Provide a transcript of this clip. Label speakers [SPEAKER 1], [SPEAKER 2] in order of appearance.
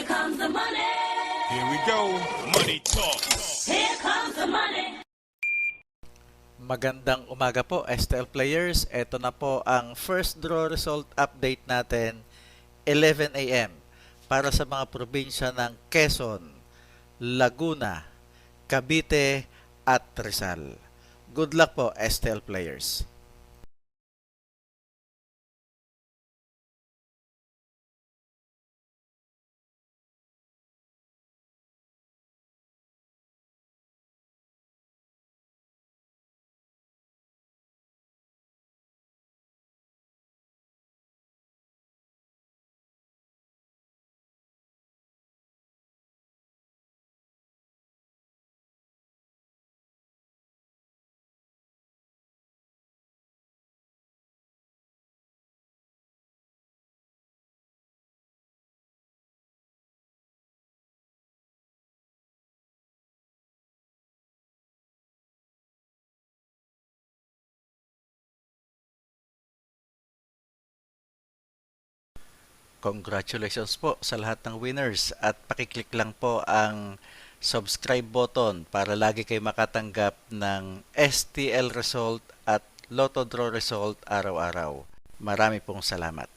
[SPEAKER 1] comes the money.
[SPEAKER 2] Here we go. Money talk.
[SPEAKER 1] Here comes the money.
[SPEAKER 3] Magandang umaga po, STL players. Ito na po ang first draw result update natin, 11 a.m. para sa mga probinsya ng Quezon, Laguna, Cavite at Rizal. Good luck po, STL players. Congratulations po sa lahat ng winners at pakiclick lang po ang subscribe button para lagi kayo makatanggap ng STL result at Lotto Draw result araw-araw. Marami pong salamat.